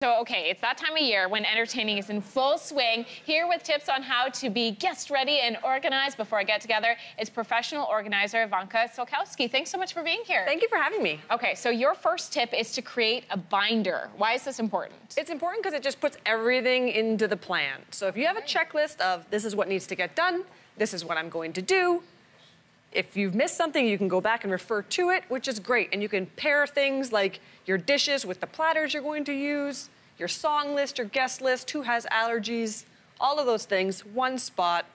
So, okay, it's that time of year when entertaining is in full swing. Here with tips on how to be guest ready and organized before a get-together is professional organizer Ivanka Siolkowsky. Thanks so much for being here. Thank you for having me. Okay, so your first tip is to create a binder. Why is this important? It's important because it just puts everything into the plan. So if you have a checklist of this is what needs to get done, this is what I'm going to do. If you've missed something, you can go back and refer to it, which is great. And you can pair things like your dishes with the platters you're going to use, your song list, your guest list, who has allergies, all of those things, one spot.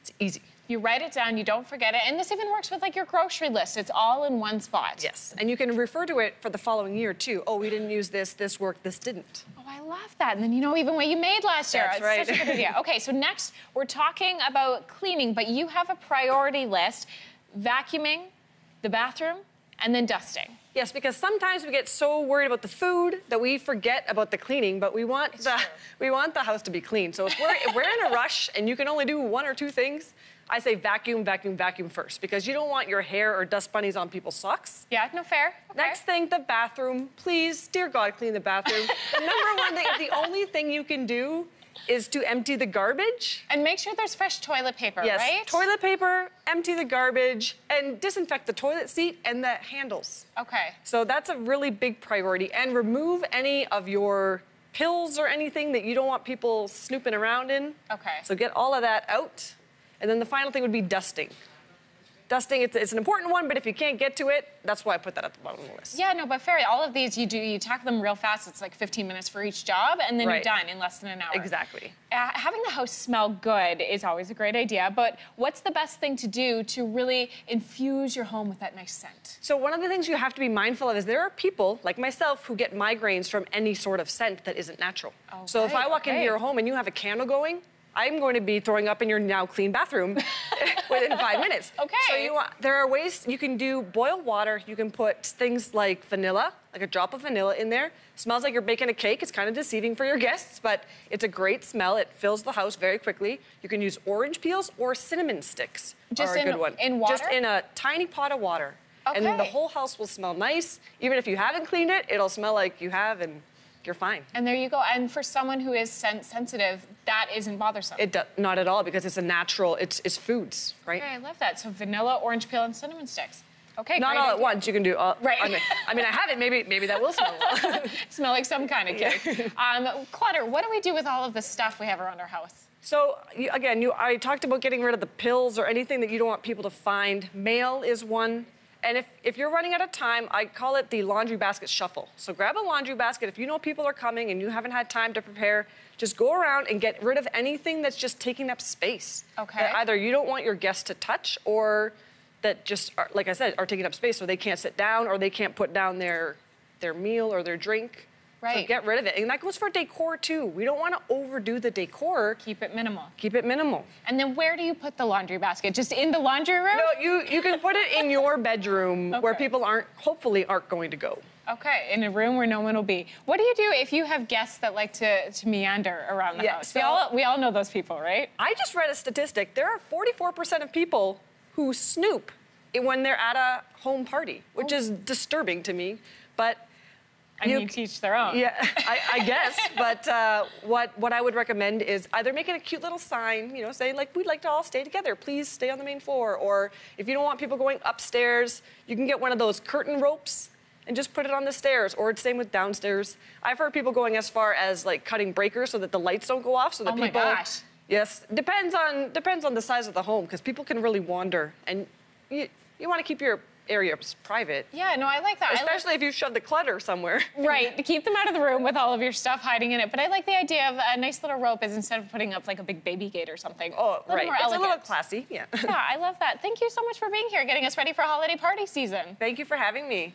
It's easy. You write it down, you don't forget it, and this even works with like your grocery list. It's all in one spot. Yes, and you can refer to it for the following year too. Oh, we didn't use this, this worked, this didn't. Oh, I love that. And then you know even what you made last year. That's right. Such a good idea. Okay, so next we're talking about cleaning, but you have a priority list: vacuuming, the bathroom, and then dusting. Yes, because sometimes we get so worried about the food that we forget about the cleaning, but we want the house to be clean. So if we're in a rush and you can only do one or two things, I say vacuum, vacuum, vacuum first, because you don't want your hair or dust bunnies on people's socks. Yeah, no, fair. Okay. Next thing, the bathroom. Please, dear God, clean the bathroom. The number one thing, the only thing you can do is to empty the garbage. And make sure there's fresh toilet paper, yes, right? Toilet paper, empty the garbage, and disinfect the toilet seat and the handles. Okay. So that's a really big priority. And remove any of your pills or anything that you don't want people snooping around in. Okay. So get all of that out. And then the final thing would be dusting. Dusting, it's an important one, but if you can't get to it, that's why I put that at the bottom of the list. Yeah, no, but fair. All of these, you tackle them real fast. It's like 15 minutes for each job, and then Right. you're done in less than an hour. Exactly. Having the house smell good is always a great idea, but what's the best thing to do to really infuse your home with that nice scent? So one of the things you have to be mindful of is there are people, like myself, who get migraines from any sort of scent that isn't natural. Oh, so if I walk into okay. your home and you have a candle going, I'm going to be throwing up in your now clean bathroom within 5 minutes. Okay. So there are ways you can do boiled water. You can put things like vanilla, like a drop of vanilla in there. Smells like you're baking a cake. It's kind of deceiving for your guests, but it's a great smell. It fills the house very quickly. You can use orange peels or cinnamon sticks. Just are a good one. in water? Just in a tiny pot of water. Okay. And then the whole house will smell nice. Even if you haven't cleaned it, it'll smell like you have, and you're fine. And there you go. And for someone who is scent sensitive, that isn't bothersome. Not at all, because it's a natural, it's foods, right? Okay, I love that. So vanilla, orange peel, and cinnamon sticks. Okay, Not great all idea. at once. You can do all. Right. I mean, I have it. Maybe that will smell well. Smell like some kind of cake. Clutter. What do we do with all of the stuff we have around our house? So I talked about getting rid of the pills or anything that you don't want people to find. Mail is one. And if you're running out of time, I call it the laundry basket shuffle. So grab a laundry basket. If you know people are coming and you haven't had time to prepare, just go around and get rid of anything that's just taking up space. Okay. That either you don't want your guests to touch, or that just, like I said, are taking up space so they can't sit down or they can't put down their meal or their drink. Right. So get rid of it. And that goes for decor too. We don't want to overdo the decor. Keep it minimal. Keep it minimal. And then where do you put the laundry basket? Just in the laundry room? No, you can put it in your bedroom where people hopefully aren't going to go. Okay, in a room where no one will be. What do you do if you have guests that like to meander around the house? We all know those people, right? I just read a statistic. There are 44% of people who snoop when they're at a home party, which is disturbing to me. But I mean, teach their own. Yeah, I guess. But what I would recommend is either making a cute little sign, saying like, we'd like to all stay together. Please stay on the main floor. Or if you don't want people going upstairs, you can get one of those curtain ropes and just put it on the stairs. Or it's same with downstairs. I've heard people going as far as like cutting breakers so that the lights don't go off, so that people. Oh my gosh. Yes, depends on the size of the home, because people can really wander, and you want to keep your areas private. Yeah, no, I like that. Especially if you shove the clutter somewhere. Right, to keep them out of the room with all of your stuff hiding in it. But I like the idea of a nice little rope is instead of putting up like a big baby gate or something. Oh, right. More it's elegant. a little classy, yeah. Yeah, I love that. Thank you so much for being here, getting us ready for holiday party season. Thank you for having me.